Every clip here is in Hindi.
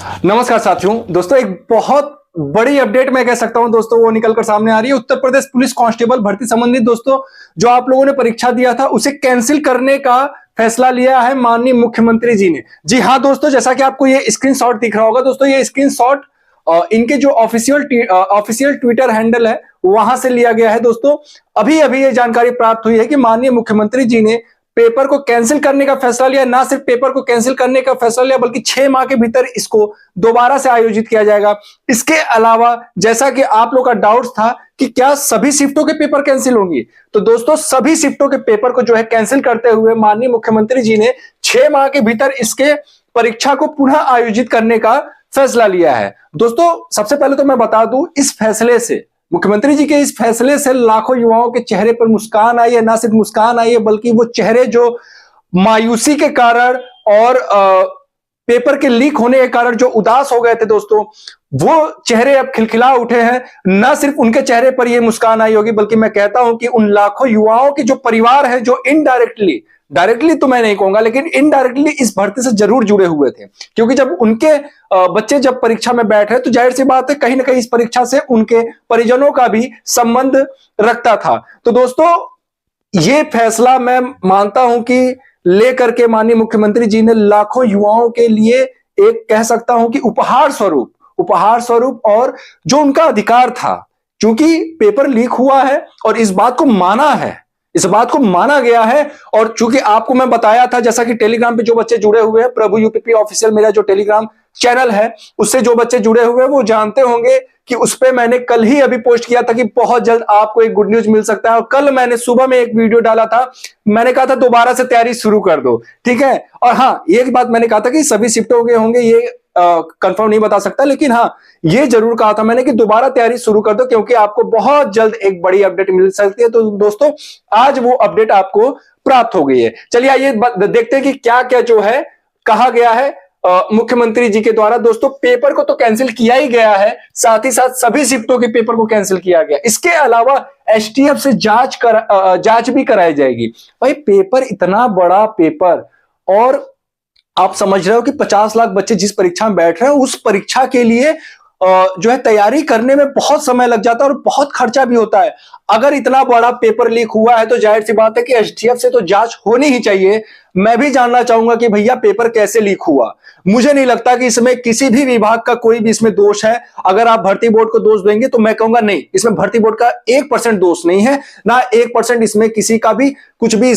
नमस्कार साथियों। दोस्तों एक बहुत बड़ी अपडेट मैं कह सकता हूं दोस्तों वो निकलकर सामने आ रही है। उत्तर प्रदेश पुलिस कांस्टेबल भर्ती संबंधित दोस्तों जो आप लोगों ने परीक्षा दिया था उसे कैंसिल करने का फैसला लिया है माननीय मुख्यमंत्री जी ने। जी हां दोस्तों, जैसा कि आपको ये स्क्रीनशॉट दिख रहा होगा दोस्तों, ये स्क्रीनशॉट इनके जो ऑफिशियल ट्विटर हैंडल है वहां से लिया गया है दोस्तों। अभी अभी ये जानकारी प्राप्त हुई है कि माननीय मुख्यमंत्री जी ने पेपर को कैंसिल करने का फैसला लिया। ना सिर्फ पेपर को कैंसिल करने का फैसला लिया बल्कि 6 माह के भीतर इसको दोबारा से आयोजित किया जाएगा। इसके अलावा जैसा कि आप लोग का डाउट था कि क्या सभी शिफ्टों के पेपर कैंसिल होंगी, तो दोस्तों सभी शिफ्टों के पेपर को जो है कैंसिल करते हुए माननीय मुख्यमंत्री जी ने 6 माह के भीतर इसके परीक्षा को पुनः आयोजित करने का फैसला लिया है। दोस्तों सबसे पहले तो मैं बता दूं, इस फैसले से, मुख्यमंत्री जी के इस फैसले से लाखों युवाओं के चेहरे पर मुस्कान आई है। ना सिर्फ मुस्कान आई है बल्कि वो चेहरे जो मायूसी के कारण और पेपर के लीक होने के कारण जो उदास हो गए थे दोस्तों, वो चेहरे अब खिलखिला उठे हैं। ना सिर्फ उनके चेहरे पर ये मुस्कान आई होगी बल्कि मैं कहता हूं कि उन लाखों युवाओं के जो परिवार है जो डायरेक्टली तो मैं नहीं कहूंगा लेकिन इनडायरेक्टली इस भर्ती से जरूर जुड़े हुए थे, क्योंकि जब उनके बच्चे जब परीक्षा में बैठ रहे तो जाहिर सी बात है कहीं ना कहीं इस परीक्षा से उनके परिजनों का भी संबंध रखता था। तो दोस्तों ये फैसला मैं मानता हूं कि लेकर के माननीय मुख्यमंत्री जी ने लाखों युवाओं के लिए एक कह सकता हूं कि उपहार स्वरूप और जो उनका अधिकार था, क्योंकि पेपर लीक हुआ है और इस बात को माना गया है। और चूंकि आपको मैं बताया था, जैसा कि टेलीग्राम पे जो बच्चे जुड़े हुए हैं, प्रभु यूपीपी ऑफिशियल मेरा जो टेलीग्राम चैनल है उससे जो बच्चे जुड़े हुए हैं वो जानते होंगे कि उस पे मैंने कल ही अभी पोस्ट किया था कि बहुत जल्द आपको एक गुड न्यूज मिल सकता है। और कल मैंने सुबह में एक वीडियो डाला था, मैंने कहा था दोबारा से तैयारी शुरू कर दो, ठीक है। और हाँ, एक बात मैंने कहा था कि सभी शिफ्टों के होंगे ये कंफर्म नहीं बता सकता, लेकिन हाँ ये जरूर कहा था मैंने कि दोबारा तैयारी शुरू कर दो क्योंकि आपको बहुत जल्द एक बड़ी अपडेट मिल सकती है। तो दोस्तों आज वो अपडेट आपको प्राप्त हो गई है। चलिए आइए देखते हैं कि क्या क्या जो है कहा गया है मुख्यमंत्री जी के द्वारा। दोस्तों पेपर को तो कैंसिल किया ही गया है, साथ ही साथ सभी शिफ्टों के पेपर को कैंसिल किया गया। इसके अलावा एसटीएफ से जांच भी कराई जाएगी। भाई पेपर, इतना बड़ा पेपर, और आप समझ रहे हो कि 50 लाख बच्चे जिस परीक्षा में बैठ रहे हैं उस परीक्षा के लिए जो है तैयारी करने में बहुत समय लग जाता है और बहुत खर्चा भी होता है। अगर इतना बड़ा पेपर लीक हुआ है तो जाहिर सी बात है कि एसटीएफ से तो जांच होनी ही चाहिए। मैं भी जानना चाहूंगा कि भैया पेपर कैसे लीक हुआ। मुझे नहीं लगता कि इसमें किसी भी विभाग का कोई भी इसमें दोष है। अगर आप भर्ती बोर्ड को दोष देंगे तो मैं कहूंगा नहीं, इसमें भर्ती बोर्ड का 1% दोष नहीं है, ना 1% इसमें किसी का भी कुछ भी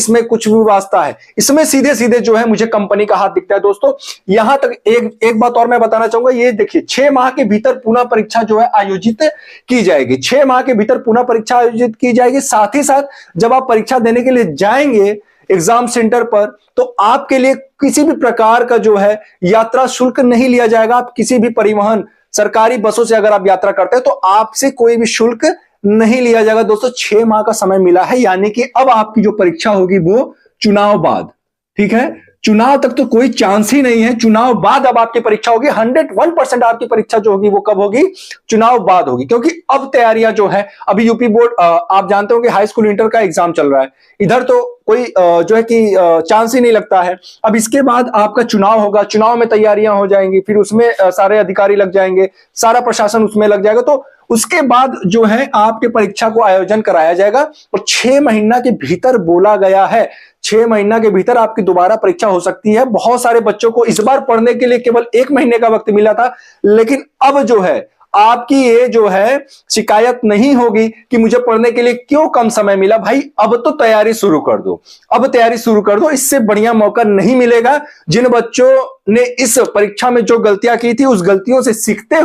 वास्ता है। इसमें सीधे सीधे जो है मुझे कंपनी का हाथ दिखता है। दोस्तों यहां तक एक बात और मैं बताना चाहूंगा, ये देखिए 6 माह के भीतर पुनः परीक्षा जो है आयोजित की जाएगी। 6 माह के भीतर पुनः परीक्षा आयोजित की जाएगी। साथ ही साथ जब आप परीक्षा देने के लिए जाएंगे एग्जाम सेंटर पर तो आपके लिए किसी भी प्रकार का जो है यात्रा शुल्क नहीं लिया जाएगा। आप किसी भी परिवहन सरकारी बसों से अगर आप यात्रा करते हैं तो आपसे कोई भी शुल्क नहीं लिया जाएगा। दोस्तों 6 माह का समय मिला है, यानी कि अब आपकी जो परीक्षा होगी वो चुनाव बाद, ठीक है। चुनाव तक तो कोई चांस ही नहीं है, चुनाव बाद अब आपकी परीक्षा होगी। 101% आपकी परीक्षा जो होगी वो कब होगी? चुनाव बाद होगी, क्योंकि अब तैयारियां जो है, अभी यूपी बोर्ड आप जानते हो कि हाई स्कूल इंटर का एग्जाम चल रहा है, इधर तो कोई जो है कि चांस ही नहीं लगता है। अब इसके बाद आपका चुनाव होगा, चुनाव में तैयारियां हो जाएंगी, फिर उसमें सारे अधिकारी लग जाएंगे, सारा प्रशासन उसमें लग जाएगा। तो उसके बाद जो है आपके परीक्षा को आयोजन कराया जाएगा और 6 महीना के भीतर बोला गया है, 6 महीना के भीतर आपकी दोबारा परीक्षा हो सकती है। बहुत सारे बच्चों को इस बार पढ़ने के लिए केवल 1 महीने का वक्त मिला था, लेकिन अब जो है आपकी ये जो है शिकायत नहीं होगी कि मुझे पढ़ने के लिए क्यों कम समय मिला। भाई अब तो तैयारी शुरू कर दो, अब तैयारी शुरू कर दो। इससे बढ़िया मौका नहीं मिलेगा। जिन बच्चों ने इस परीक्षा में जो गलतियां की थी उस गलतियों से सीखते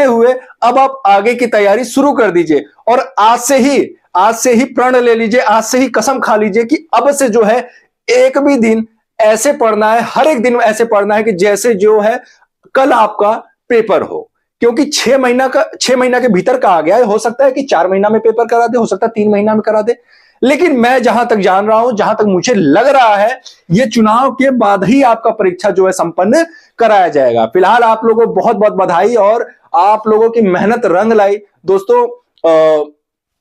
हुए अब आप आगे की तैयारी शुरू कर दीजिए और आज से ही प्रण ले लीजिए, आज से ही कसम खा लीजिए कि अब से जो है एक भी दिन ऐसे पढ़ना है, हर एक दिन ऐसे पढ़ना है कि जैसे जो है कल आपका पेपर हो। क्योंकि 6 महीना के भीतर कहा गया है। हो सकता है कि 4 महीना में पेपर करा दे, हो सकता है 3 महीना में करा दे, लेकिन मैं जहां तक जान रहा हूं, जहां तक मुझे लग रहा है, ये चुनाव के बाद ही आपका परीक्षा जो है संपन्न कराया जाएगा। फिलहाल आप लोगों को बहुत बहुत बधाई और आप लोगों की मेहनत रंग लाई। दोस्तों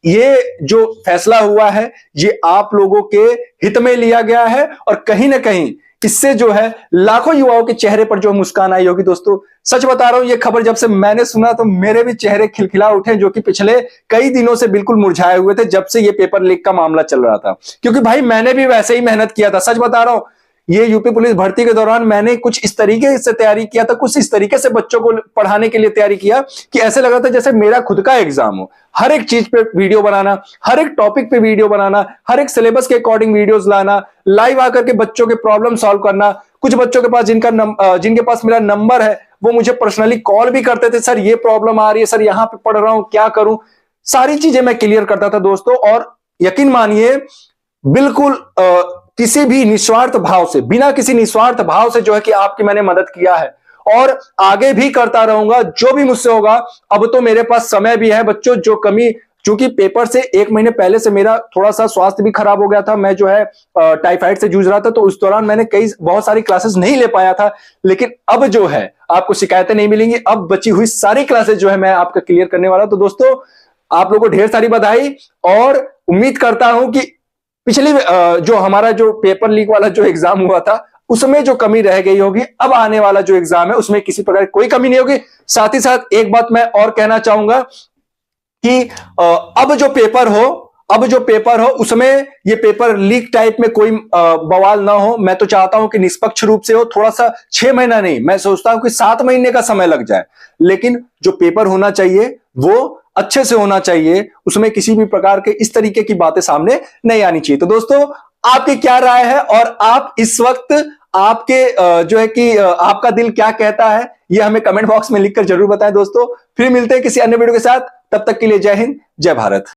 ये जो फैसला हुआ है ये आप लोगों के हित में लिया गया है और कहीं ना कहीं इससे जो है लाखों युवाओं के चेहरे पर जो मुस्कान आई होगी दोस्तों। सच बता रहा हूं, ये खबर जब से मैंने सुना तो मेरे भी चेहरे खिलखिला उठे, जो कि पिछले कई दिनों से बिल्कुल मुरझाए हुए थे जब से ये पेपर लीक का मामला चल रहा था। क्योंकि भाई मैंने भी वैसे ही मेहनत किया था, सच बता रहा हूं। ये यूपी पुलिस भर्ती के दौरान मैंने कुछ इस तरीके से तैयारी किया था, कुछ इस तरीके से बच्चों को पढ़ाने के लिए तैयारी किया कि ऐसे लगा था जैसे मेरा खुद का एग्जाम हो। हर एक चीज पे वीडियो बनाना, हर एक टॉपिक पे वीडियो बनाना, हर एक सिलेबस के अकॉर्डिंग वीडियोस लाना, लाइव आकर के बच्चों के प्रॉब्लम सॉल्व करना। कुछ बच्चों के पास जिनके पास मेरा नंबर है वो मुझे पर्सनली कॉल भी करते थे, सर ये प्रॉब्लम आ रही है, सर यहां पे पढ़ रहा हूं, क्या करूं। सारी चीजें मैं क्लियर करता था दोस्तों। और यकीन मानिए बिल्कुल किसी भी निस्वार्थ भाव से, बिना किसी निस्वार्थ भाव से जो है कि आपकी मैंने मदद किया है और आगे भी करता रहूंगा जो भी मुझसे होगा। अब तो मेरे पास समय भी है बच्चों, जो कमी, चूंकि पेपर से 1 महीने पहले से मेरा थोड़ा सा स्वास्थ्य भी खराब हो गया था, मैं जो है टाइफाइड से जूझ रहा था, तो उस दौरान मैंने बहुत सारी क्लासेस नहीं ले पाया था। लेकिन अब जो है आपको शिकायतें नहीं मिलेंगी, अब बची हुई सारी क्लासेस जो है मैं आपका क्लियर करने वाला हूं। तो दोस्तों आप लोगों को ढेर सारी बधाई, और उम्मीद करता हूं कि पिछली जो हमारा जो पेपर लीक वाला जो एग्जाम हुआ था उसमें जो कमी रह गई होगी, अब आने वाला जो एग्जाम है उसमें किसी प्रकार की कोई कमी नहीं होगी। साथ ही साथ एक बात मैं और कहना चाहूंगा कि अब जो पेपर हो उसमें ये पेपर लीक टाइप में कोई बवाल ना हो। मैं तो चाहता हूं कि निष्पक्ष रूप से हो, थोड़ा सा 6 महीना नहीं, मैं सोचता हूं कि 7 महीने का समय लग जाए, लेकिन जो पेपर होना चाहिए वो अच्छे से होना चाहिए, उसमें किसी भी प्रकार के इस तरीके की बातें सामने नहीं आनी चाहिए। तो दोस्तों आपकी क्या राय है, और आप इस वक्त आपके जो है कि आपका दिल क्या कहता है, ये हमें कमेंट बॉक्स में लिखकर जरूर बताएं दोस्तों। फिर मिलते हैं किसी अन्य वीडियो के साथ, तब तक के लिए जय हिंद, जय भारत।